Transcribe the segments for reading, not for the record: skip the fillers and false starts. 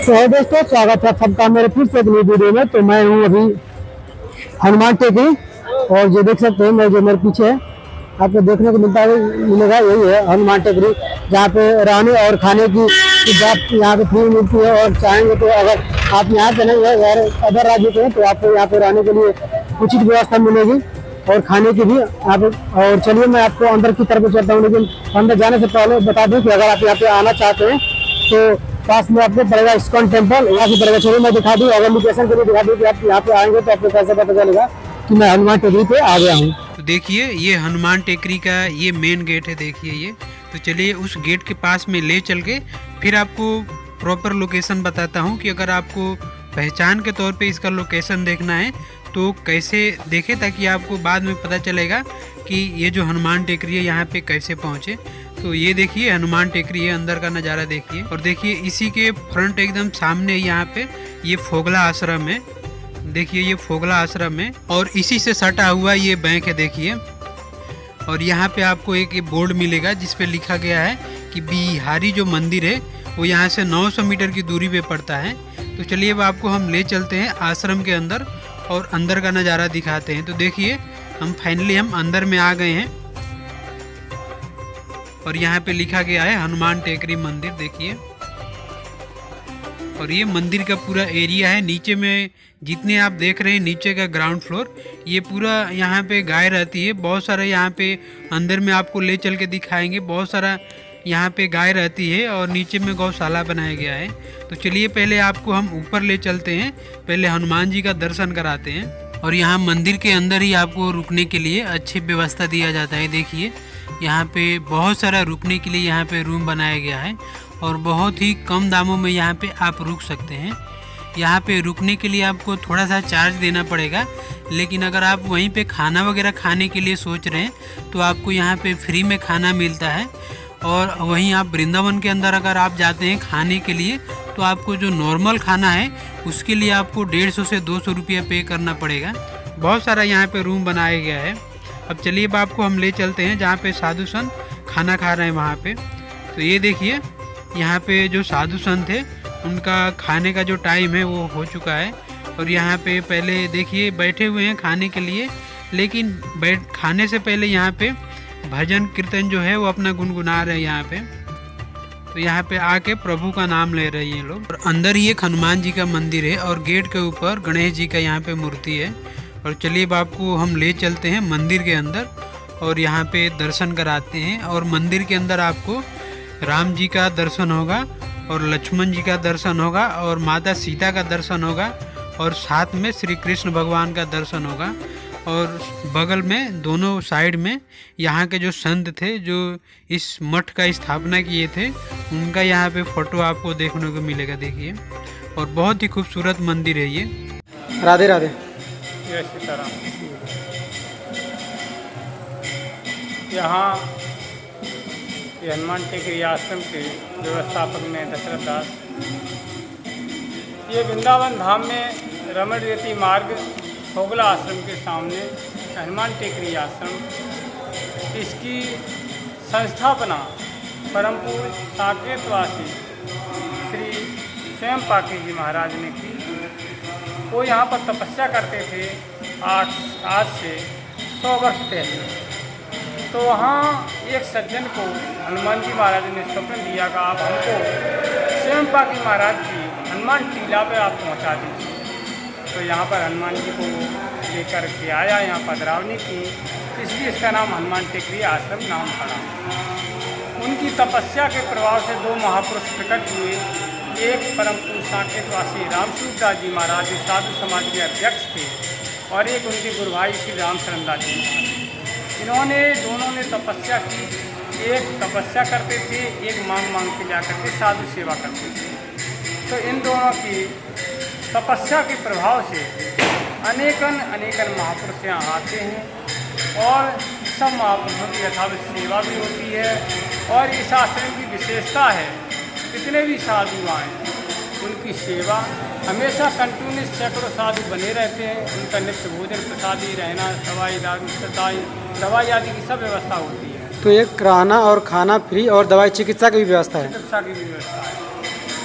तो दोस्तों स्वागत है सबका मेरे फिर से एक नई वीडियो में। तो मैं हूँ अभी हनुमान टेकरी और ये देख सकते हैं मैं जो मेरे पीछे है आपको देखने को मिलेगा यही है हनुमान टेकरी, जहाँ पे रहने और खाने की बात यहाँ पे फ्री मिलती है। और चाहेंगे तो अगर आप यहाँ से नहीं है यार अदर राज्य के हैं तो आपको यहाँ पे रहने के लिए उचित व्यवस्था मिलेगी और खाने की भी यहाँ पे। और चलिए मैं आपको अंदर की तरफ चलता हूँ, लेकिन अंदर जाने से पहले बता दूँ कि अगर आप यहाँ पे आना चाहते हैं तो पास में आपको पड़ेगा इस्कॉन टेम्पल, यहाँ से पड़ेगा। चलिए मैं दिखा दूँ, अगर लोकेशन के लिए दिखा दूँ कि आप यहाँ पे आएंगे तो आपको कैसे पता चलेगा कि मैं हनुमान टेकरी पे आ गया हूँ। तो देखिए ये हनुमान टेकरी का ये मेन गेट है, देखिए ये। तो चलिए उस गेट के पास में ले चल के फिर आपको प्रॉपर लोकेशन बताता हूँ कि अगर आपको पहचान के तौर पे इसका लोकेशन देखना है तो कैसे देखें, ताकि आपको बाद में पता चलेगा कि ये जो हनुमान टेकरी है यहाँ पे कैसे पहुँचे। तो ये देखिए हनुमान टेकरी है, अंदर का नज़ारा देखिए। और देखिए इसी के फ्रंट एकदम सामने यहाँ पे ये फोगला आश्रम है, देखिए ये फोगला आश्रम है। और इसी से सटा हुआ ये बैंक है देखिए। और यहाँ पे आपको एक बोर्ड मिलेगा जिस पे लिखा गया है कि बिहारी जो मंदिर है वो यहाँ से 900 मीटर की दूरी पे पड़ता है। तो चलिए अब आपको हम ले चलते हैं आश्रम के अंदर और अंदर का नज़ारा दिखाते हैं। तो देखिए हम फाइनली अंदर में आ गए हैं और यहाँ पे लिखा गया है हनुमान टेकरी मंदिर, देखिए। और ये मंदिर का पूरा एरिया है, नीचे में जितने आप देख रहे हैं नीचे का ग्राउंड फ्लोर, ये पूरा यहाँ पे गाय रहती है। बहुत सारा यहाँ पे अंदर में आपको ले चल के दिखाएंगे, बहुत सारा यहाँ पे गाय रहती है और नीचे में गौशाला बनाया गया है। तो चलिए पहले आपको हम ऊपर ले चलते हैं, पहले हनुमान जी का दर्शन कराते हैं। और यहाँ मंदिर के अंदर ही आपको रुकने के लिए अच्छी व्यवस्था दिया जाता है, देखिए यहाँ पे बहुत सारा रुकने के लिए यहाँ पे रूम बनाया गया है और बहुत ही कम दामों में यहाँ पे आप रुक सकते हैं। यहाँ पे रुकने के लिए आपको थोड़ा सा चार्ज देना पड़ेगा, लेकिन अगर आप वहीं पे खाना वगैरह खाने के लिए सोच रहे हैं तो आपको यहाँ पे फ्री में खाना मिलता है। और वहीं आप वृंदावन के अंदर अगर आप जाते हैं खाने के लिए तो आपको जो नॉर्मल खाना है उसके लिए आपको 150 से 200 रुपया पे करना पड़ेगा। बहुत सारा यहाँ पे रूम बनाया गया है। अब चलिए अब आपको हम ले चलते हैं जहाँ पे साधु संत खाना खा रहे हैं वहाँ पे। तो ये देखिए यहाँ पे जो साधु संत है उनका खाने का जो टाइम है वो हो चुका है। और यहाँ पे पहले देखिए बैठे हुए हैं खाने के लिए, लेकिन खाने से पहले यहाँ पे भजन कीर्तन जो है वो अपना गुनगुना रहे हैं यहाँ पे। तो यहाँ पे आके प्रभु का नाम ले रहे हैं लोग। और अंदर ही एक हनुमान जी का मंदिर है और गेट के ऊपर गणेश जी का यहाँ पे मूर्ति है। और चलिए अब आपको हम ले चलते हैं मंदिर के अंदर और यहाँ पे दर्शन कराते हैं। और मंदिर के अंदर आपको राम जी का दर्शन होगा और लक्ष्मण जी का दर्शन होगा और माता सीता का दर्शन होगा और साथ में श्री कृष्ण भगवान का दर्शन होगा। और बगल में दोनों साइड में यहाँ के जो संत थे जो इस मठ का स्थापना किए थे उनका यहाँ पे फोटो आपको देखने को मिलेगा, देखिए। और बहुत ही खूबसूरत मंदिर है ये। राधे राधे। जय सीताराम। यहाँ हनुमान टेकरी आश्रम के व्यवस्थापक में दशरथ दास। ये वृंदावन धाम में रमण रेती मार्ग फोगला आश्रम के सामने हनुमान टेकरी आश्रम, इसकी संस्थापना परम पूज्य साकेतवासी श्री स्वयं पाकी जी महाराज ने की। वो यहाँ पर तपस्या करते थे आज से 100 वर्ष पहले। तो वहाँ एक सज्जन को हनुमान जी महाराज ने स्वप्न दिया कि आप हमको स्वयं पाकी महाराज की हनुमान टीला पर आप पहुँचा दीजिए। तो यहाँ पर हनुमान जी को लेकर के आया, यहाँ पधरावनी की, इसलिए इसका नाम हनुमान टेकरी आश्रम नाम पड़ा। उनकी तपस्या के प्रभाव से 2 महापुरुष प्रकट हुए। एक परम पूज्य साकेतवासी रामसूरदास जी महाराज जो साधु समाज के अध्यक्ष थे और एक उनके गुरु भाई श्री रामचरण दास जी महाराज। इन्होंने दोनों ने तपस्या की, एक तपस्या करते थे, एक मांग के जा करके साधु सेवा करते थे। तो इन दोनों की तपस्या के प्रभाव से अनेकन महापुरुष यहाँ आते हैं और सब महापुरुषों की यथावत सेवा भी होती है। और इस आश्रम की विशेषता है कितने भी साधु आएँ उनकी सेवा हमेशा कंटिन्यूस सैकड़ों साधु बने रहते हैं। उनका नित्य भोजन प्रसादी, रहना, दवाई आदि की सब व्यवस्था होती है। तो एक रहना और खाना फ्री और दवाई चिकित्सा की भी व्यवस्था है। चिकित्सा की भी व्यवस्था है।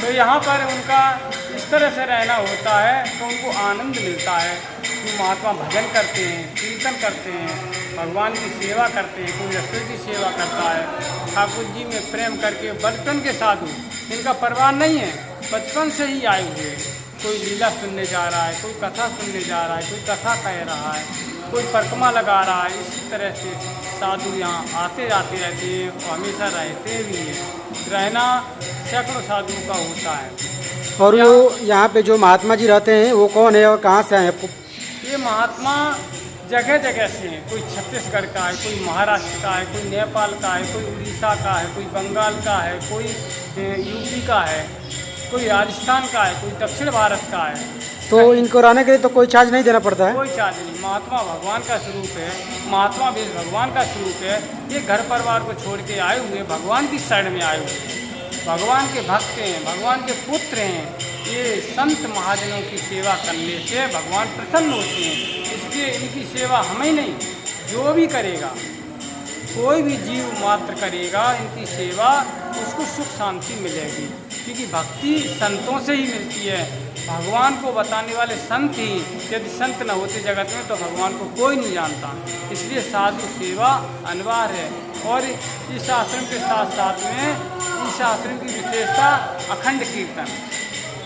तो यहाँ पर उनका इस तरह से रहना होता है तो उनको आनंद मिलता है कि महात्मा भजन करते हैं, कीर्तन करते हैं, भगवान की सेवा करते हैं, कोई रसोई की सेवा करता है, ठाकुर जी में प्रेम करके। बचपन के साधु, इनका परिवार नहीं है, बचपन से ही आए हुए, कोई लीला सुनने जा रहा है, कोई कथा सुनने जा रहा है, कोई कथा कह रहा है, कोई परिक्रमा लगा रहा है। इसी तरह से साधु यहाँ आते जाते रहते हैं और हमेशा रहते भी हैं। रहना सैकड़ों साधुओं का होता है। और वो यहाँ पे जो महात्मा जी रहते हैं वो कौन है और कहाँ से आए हैं? ये महात्मा जगह जगह से हैं। कोई छत्तीसगढ़ का है, कोई महाराष्ट्र का है, कोई नेपाल का है, कोई उड़ीसा का है, कोई बंगाल का है, कोई यूपी का है, कोई राजस्थान का है, कोई दक्षिण भारत का है। तो इनको रहने के लिए तो कोई चार्ज नहीं देना पड़ता है? कोई चार्ज नहीं। महात्मा भगवान का स्वरूप है, महात्मा भी भगवान का स्वरूप है। ये घर परिवार को छोड़ के आए हुए, भगवान की शरण में आए हुए, भगवान के भक्त हैं, भगवान के पुत्र हैं। ये संत महाजनों की सेवा करने से भगवान प्रसन्न होते हैं। इसलिए इनकी सेवा हमें नहीं, जो भी करेगा, कोई भी जीव मात्र करेगा इनकी सेवा, उसको सुख शांति मिलेगी। क्योंकि भक्ति संतों से ही मिलती है। भगवान को बताने वाले संत ही, यदि संत न होते जगत में तो भगवान को कोई नहीं जानता। इसलिए साधु सेवा अनिवार्य है। और इस आश्रम के साथ साथ में इस आश्रम की विशेषता अखंड कीर्तन।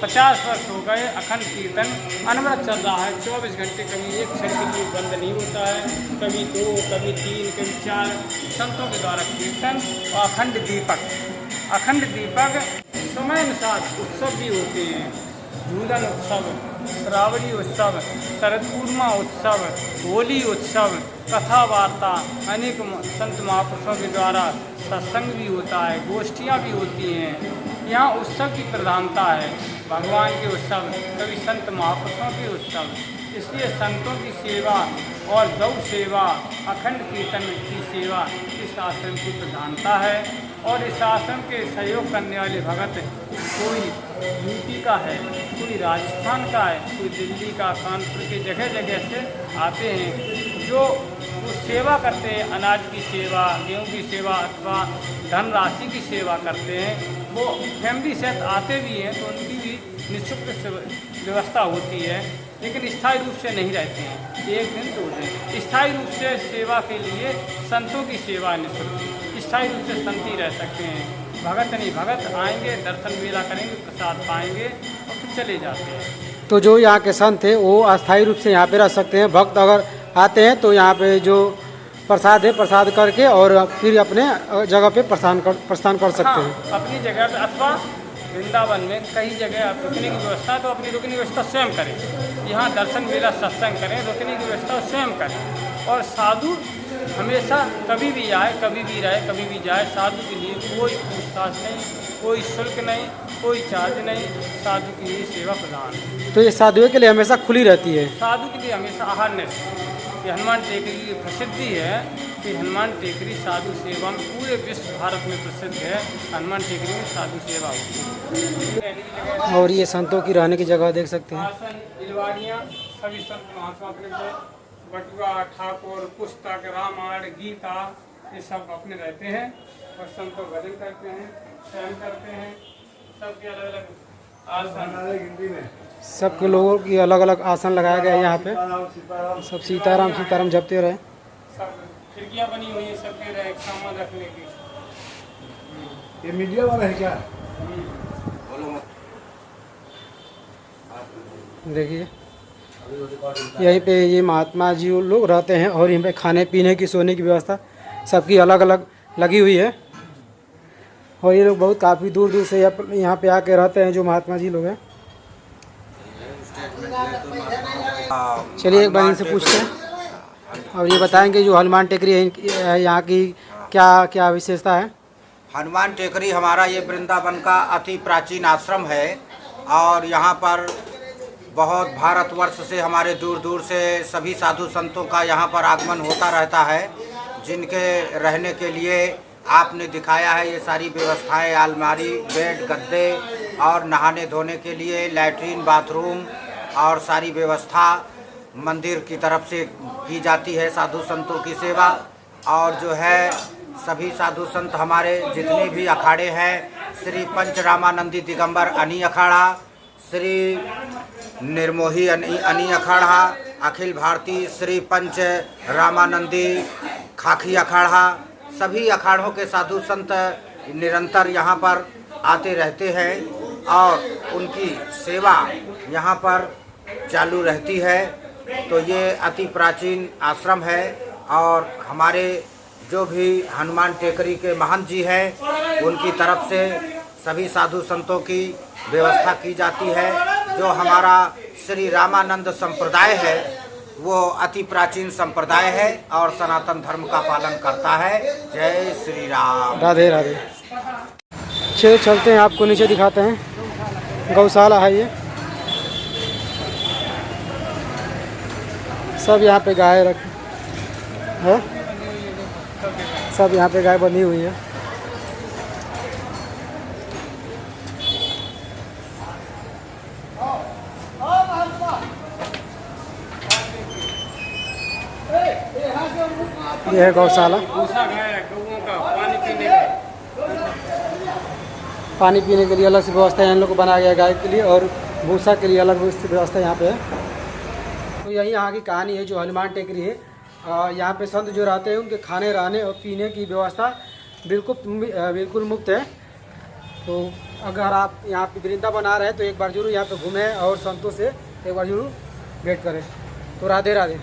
50 वर्ष हो गए अखंड कीर्तन अनवरत चल रहा है। 24 घंटे, कभी एक क्षण के लिए बंद नहीं होता है। कभी 2, कभी 3, कभी 4 संतों के द्वारा कीर्तन और अखंड दीपक। अखंड दीपक समय अनुसार उत्सव भी होते हैं। झूलन उत्सव, श्रावणी उत्सव, शरद पूर्णिमा उत्सव, होली उत्सव, कथा वार्ता, अनेक संत महापुरुषों के द्वारा सत्संग भी होता है, गोष्ठियाँ भी होती हैं। यहाँ उत्सव की प्रधानता है, भगवान के उत्सव, कभी संत महापुरुषों के उत्सव। इसलिए संतों की सेवा और गौ सेवा, अखंड कीर्तन की सेवा इस आश्रम की प्रधानता है। और इस आश्रम के सहयोग करने वाले भगत कोई यूपी का है, कोई राजस्थान का है, कोई दिल्ली का, कानपुर के जगह जगह से आते हैं, जो वो सेवा करते हैं। अनाज की सेवा, गेहूँ की सेवा अथवा धनराशि की सेवा करते हैं। वो फैमिली सहित आते भी हैं तो उनकी भी निःशुल्क व्यवस्था होती है, लेकिन स्थायी रूप से नहीं रहते हैं। 1 दिन 2 दिन स्थायी रूप से सेवा के लिए संतों की सेवा निःशुल्क, स्थायी रूप से संत ही रह सकते हैं। भगत नहीं, भगत आएंगे, दर्शन मेला करेंगे, प्रसाद पाएंगे और फिर चले जाते हैं। तो जो यहाँ के संत हैं वो अस्थायी रूप से यहाँ पे रह सकते हैं। भक्त अगर आते हैं तो यहाँ पे जो प्रसाद है, प्रसाद करके और फिर अपने जगह पे प्रस्थान कर सकते हैं। अपनी जगह पे अथवा वृंदावन में कई जगह आप रुकने की व्यवस्था है तो अपनी रुकने की व्यवस्था स्वयं करें। यहाँ दर्शन मेला सत्संग करें, रुकने की व्यवस्था स्वयं करें। और साधु हमेशा कभी भी आए, कभी भी रहे, कभी भी जाए। साधु के लिए कोई पूछताछ नहीं, कोई शुल्क नहीं, कोई चार्ज नहीं। साधु की लिए सेवा प्रदान है। तो ये साधुओं के लिए हमेशा खुली रहती है? साधु के लिए हमेशा आहारनेस। ये हनुमान टेकरी की प्रसिद्धि है कि हनुमान टेकरी साधु सेवा में पूरे विश्व भारत में प्रसिद्ध है। हनुमान टेकरी में साधु सेवा होती है। और ये संतों की रहने की जगह देख सकते हैं। आसन, इलवाड़ियाँ, सभी संत महात्मा अपने बटुआ, ठाकुर, पुस्तक, रामायण, गीता, ये सब अपने रहते हैं और संतों भजन करते हैं, शयन करते हैं। सबके अलग अलग आसन, सबके लोगों की अलग अलग आसन लगाया गया है यहाँ पे। सब सीताराम सीताराम जपते रहे। सब खिड़कियाँ बनी हुई हैं सबके रहे सामान रखने की। ये मीडिया वाला है क्या? देखिए यहीं पे ये महात्मा जी लोग रहते हैं और यहीं पे खाने पीने की, सोने की व्यवस्था सबकी अलग अलग लगी हुई है। और ये लोग बहुत काफ़ी दूर दूर से यहाँ पे आके रहते हैं जो महात्मा जी लोग हैं। चलिए एक बार इनसे पूछते हैं और ये बताएंगे जो हनुमान टेकरी है यहाँ की क्या क्या विशेषता है। हनुमान टेकरी हमारा ये वृंदावन का अति प्राचीन आश्रम है और यहाँ पर बहुत भारतवर्ष से, हमारे दूर दूर से सभी साधु संतों का यहाँ पर आगमन होता रहता है, जिनके रहने के लिए आपने दिखाया है ये सारी व्यवस्थाएं, अलमारी, बेड, गद्दे और नहाने धोने के लिए लैट्रीन, बाथरूम और सारी व्यवस्था मंदिर की तरफ से की जाती है। साधु संतों की सेवा और जो है सभी साधु संत हमारे जितने भी अखाड़े हैं श्री पंच रामानंदी दिगंबर अनी अखाड़ा, श्री निर्मोही अनी अखाड़ा, अखिल भारतीय श्री पंच रामानंदी खाकी अखाड़ा, सभी अखाड़ों के साधु संत निरंतर यहाँ पर आते रहते हैं और उनकी सेवा यहाँ पर चालू रहती है। तो ये अति प्राचीन आश्रम है और हमारे जो भी हनुमान टेकरी के महंत जी हैं उनकी तरफ से सभी साधु संतों की व्यवस्था की जाती है। जो हमारा श्री रामानंद संप्रदाय है वो अति प्राचीन संप्रदाय है और सनातन धर्म का पालन करता है। जय श्री राम। राधे राधे। चलिए चलते हैं, आपको नीचे दिखाते हैं। गौशाला है ये, सब यहाँ पे गाय रख है, सब यहाँ पे गाय बंधी हुई है। ये है गौशाला। भूसा है गौओं का पानी पीने के लिए अलग से व्यवस्था इन लोग को बनाया गया गाय के लिए, और भूसा के लिए अलग व्यवस्था यहाँ पे है। तो यही यहाँ की कहानी है जो हनुमान टेकरी है। यहाँ पे संत जो रहते हैं उनके खाने रहने और पीने की व्यवस्था बिल्कुल मुफ्त है। तो अगर आप यहाँ पे वृंदावन आ रहे हैं तो एक बार जरूर यहाँ पे घूमें और संतों से एक बार जरूर भेंट करें। तो राधे राधे।